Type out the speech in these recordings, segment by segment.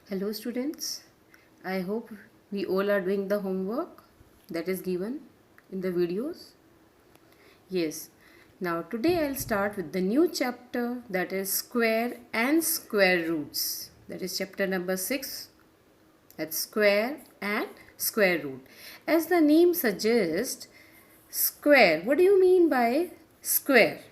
Hello students, I hope we all are doing the homework that is given in the videos. Yes, now today I'll start with the new chapter, that is square and square roots. That is chapter number 6, that's square and square root. As the name suggests, square, what do you mean by square?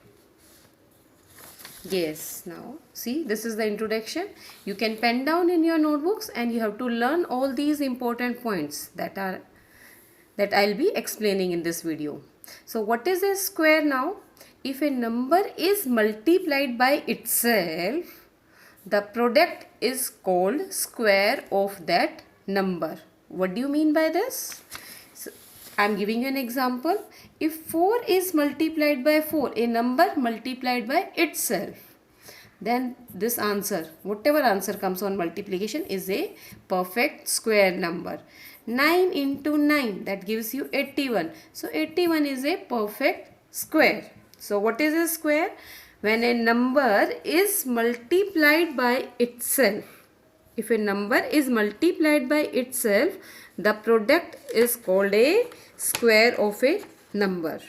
Yes, now see, this is the introduction. You can pen down in your notebooks and you have to learn all these important points that I'll be explaining in this video. So what is a square now? If a number is multiplied by itself, the product is called square of that number. What do you mean by this? So, I'm giving you an example. If 4 is multiplied by 4, a number multiplied by itself, then this answer, whatever answer comes on multiplication, is a perfect square number. 9 into 9, that gives you 81. So 81 is a perfect square. So what is a square? When a number is multiplied by itself. If a number is multiplied by itself, the product is called a square of a number.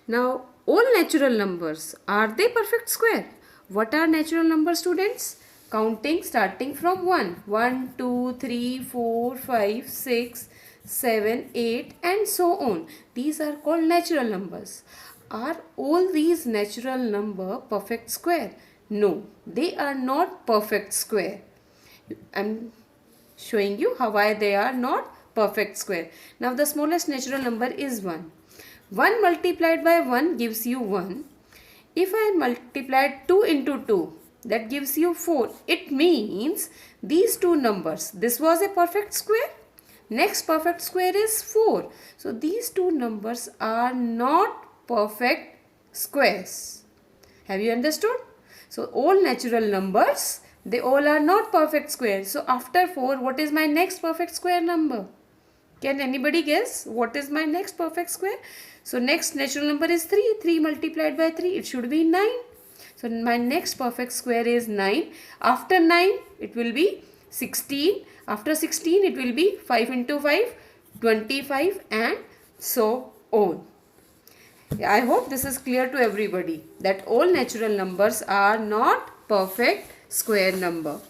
Now, all natural numbers, are they perfect square? What are natural numbers, students? Counting starting from 1. 1, 2, 3, 4, 5, 6, 7, 8 and so on. These are called natural numbers. Are all these natural number perfect square? No, they are not perfect square. I'm showing you why they are not perfect square. Now the smallest natural number is 1. 1 multiplied by 1 gives you 1. If I multiply 2 into 2, that gives you 4. It means these two numbers, this was a perfect square. Next perfect square is 4. So these two numbers are not perfect squares. Have you understood? So all natural numbers, they all are not perfect squares. So after 4, what is my next perfect square number? Can anybody guess what is my next perfect square? So next natural number is 3. 3 multiplied by 3, it should be 9. So my next perfect square is 9. After 9, it will be 16. After 16, it will be 5 into 5, 25 and so on. I hope this is clear to everybody that all natural numbers are not perfect square number.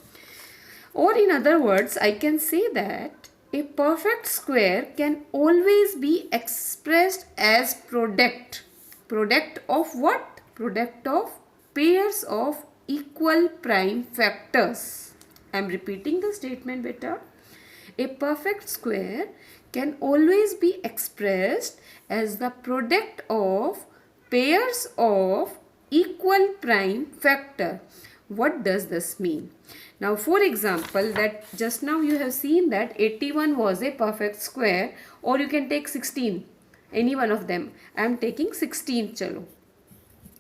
Or in other words, I can say that a perfect square can always be expressed as product. Product of what? Product of pairs of equal prime factors. I am repeating the statement better. A perfect square can always be expressed as the product of pairs of equal prime factor. What does this mean? Now for example, that just now you have seen that 81 was a perfect square, or you can take 16, any one of them. I am taking 16, chalo.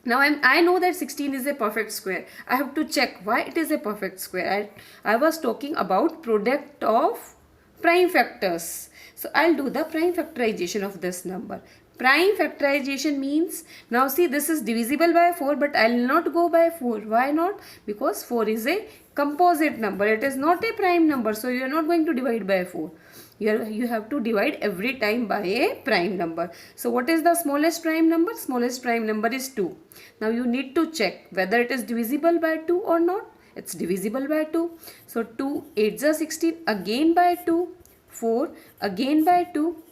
Now I know that 16 is a perfect square. I have to check why it is a perfect square. I was talking about product of prime factors. So I'll do the prime factorization of this number. Prime factorization means, now see, this is divisible by 4, but I'll not go by 4. Why not? Because 4 is a composite number. It is not a prime number. So you are not going to divide by 4. You have to divide every time by a prime number. So what is the smallest prime number? Smallest prime number is 2. Now you need to check whether it is divisible by 2 or not. It's divisible by 2. So 2 8s are 16, again by 2, 4, again by 2,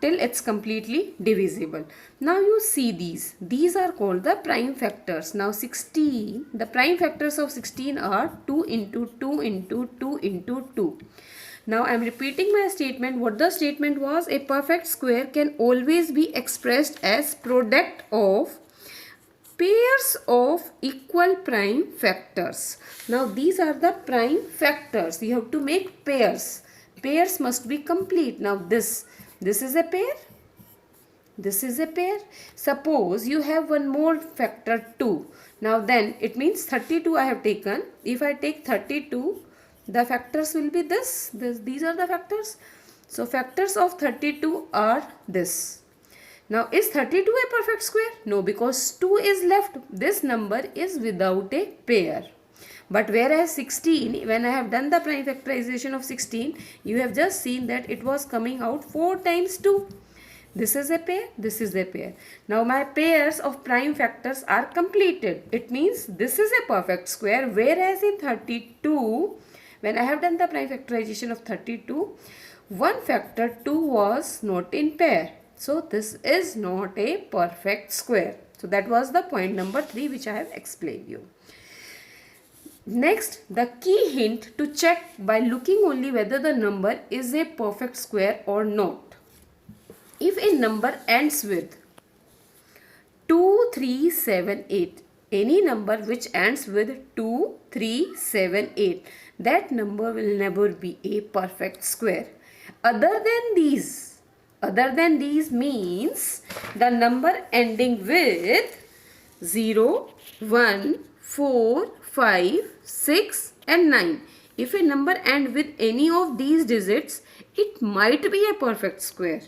till it's completely divisible. Now you see these are called the prime factors. Now 16, the prime factors of 16 are 2 into 2 into 2 into 2. Now I am repeating my statement. What the statement was, a perfect square can always be expressed as product of pairs of equal prime factors. Now these are the prime factors. You have to make pairs. Pairs must be complete. Now this is a pair. This is a pair. Suppose you have one more factor 2. Now then it means 32 I have taken. If I take 32, the factors will be these are the factors. So factors of 32 are this. Now is 32 a perfect square? No, because 2 is left. This number is without a pair. But whereas 16, when I have done the prime factorization of 16, you have just seen that it was coming out 4 times 2. This is a pair, this is a pair. Now my pairs of prime factors are completed. It means this is a perfect square, whereas in 32, when I have done the prime factorization of 32, one factor 2 was not in pair. So this is not a perfect square. So that was the point number 3 which I have explained you. Next, the key hint to check by looking only whether the number is a perfect square or not. If a number ends with 2, 3, 7, 8, any number which ends with 2, 3, 7, 8, that number will never be a perfect square. Other than these means the number ending with 0, 1, 4, 5, 6 and 9. If a number ends with any of these digits, it might be a perfect square.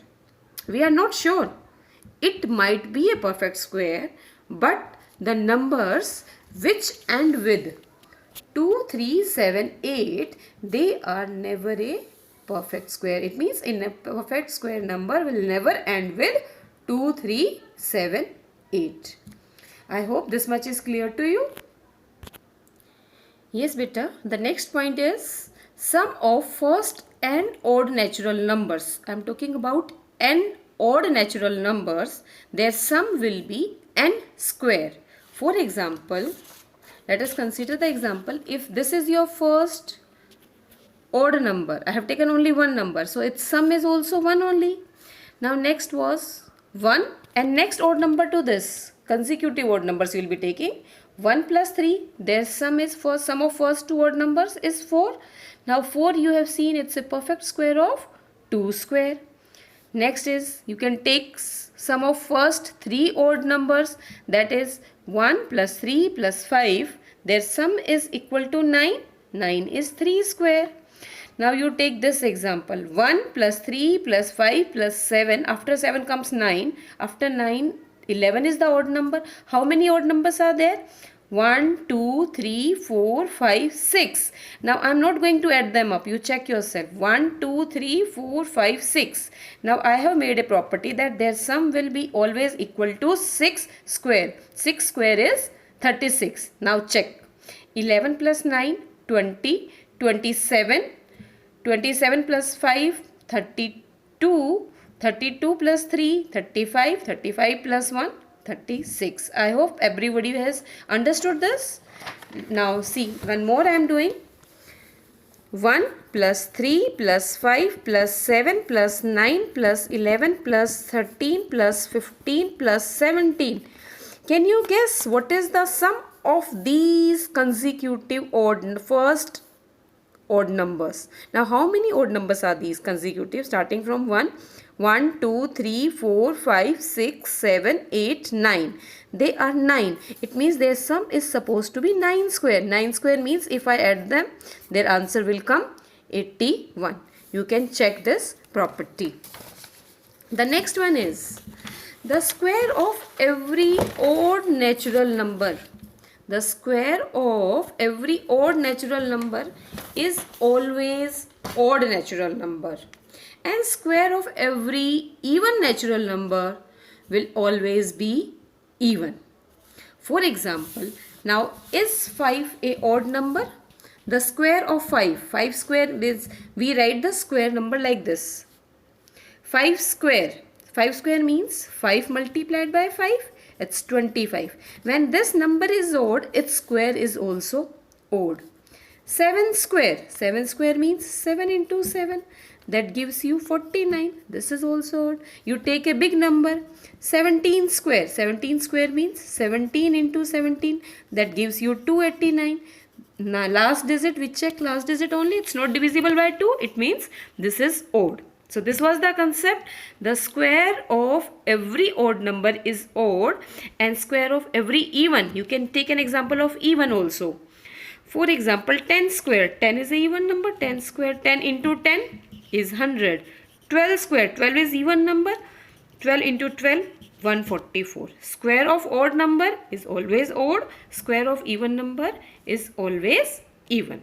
We are not sure. It might be a perfect square, but the numbers which end with 2, 3, 7, 8, they are never a perfect square. It means in a perfect square number will never end with 2, 3, 7, 8. I hope this much is clear to you. Yes, beta. The next point is sum of first n odd natural numbers. I am talking about n odd natural numbers. Their sum will be n square. For example, let us consider the example. If this is your first odd number, I have taken only one number, so its sum is also 1 only. Now next was 1, and next odd number to this, consecutive odd numbers you will be taking. 1 plus 3, their sum is for sum of first two odd numbers is 4. Now 4 you have seen it's a perfect square of 2 square. Next is you can take sum of first 3 odd numbers, that is 1 plus 3 plus 5. Their sum is equal to 9. 9 is 3 square. Now you take this example, 1 plus 3 plus 5 plus 7. After 7 comes 9. After 9, 11 is the odd number. How many odd numbers are there? 1, 2, 3, 4, 5, 6. Now I am not going to add them up. You check yourself. 1, 2, 3, 4, 5, 6. Now I have made a property that their sum will be always equal to 6 square. 6 square is 36. Now check. 11 plus 9, 20, 27. 27 plus 5, 32. 32 plus 3, 35. 35 plus 1, 36. I hope everybody has understood this. Now see, one more I am doing. 1 plus 3 plus 5 plus 7 plus 9 plus 11 plus 13 plus 15 plus 17. Can you guess what is the sum of these consecutive first odd numbers? Now how many odd numbers are these consecutive starting from 1? 1, 2, 3, 4, 5, 6, 7, 8, 9. They are 9. It means their sum is supposed to be 9 square. 9 square means if I add them, their answer will come 81. You can check this property. The next one is the square of every odd natural number. The square of every odd natural number is always odd natural number. And square of every even natural number will always be even. For example, now is 5 a odd number? The square of 5. 5 square is, we write the square number like this. 5 square. 5 square means 5 multiplied by 5. It's 25. When this number is odd, its square is also odd. 7 square. 7 square means 7 into 7. That gives you 49. This is also odd. You take a big number. 17 square. 17 square means 17 into 17. That gives you 289. Now last digit, we check last digit only. It's not divisible by 2. It means this is odd. So this was the concept. The square of every odd number is odd and square of every even. You can take an example of even also. For example, 10 square. 10 is a even number. 10 square. 10 into 10 is 100. 12 square. 12 is even number. 12 into 12, 144. Square of odd number is always odd. Square of even number is always even.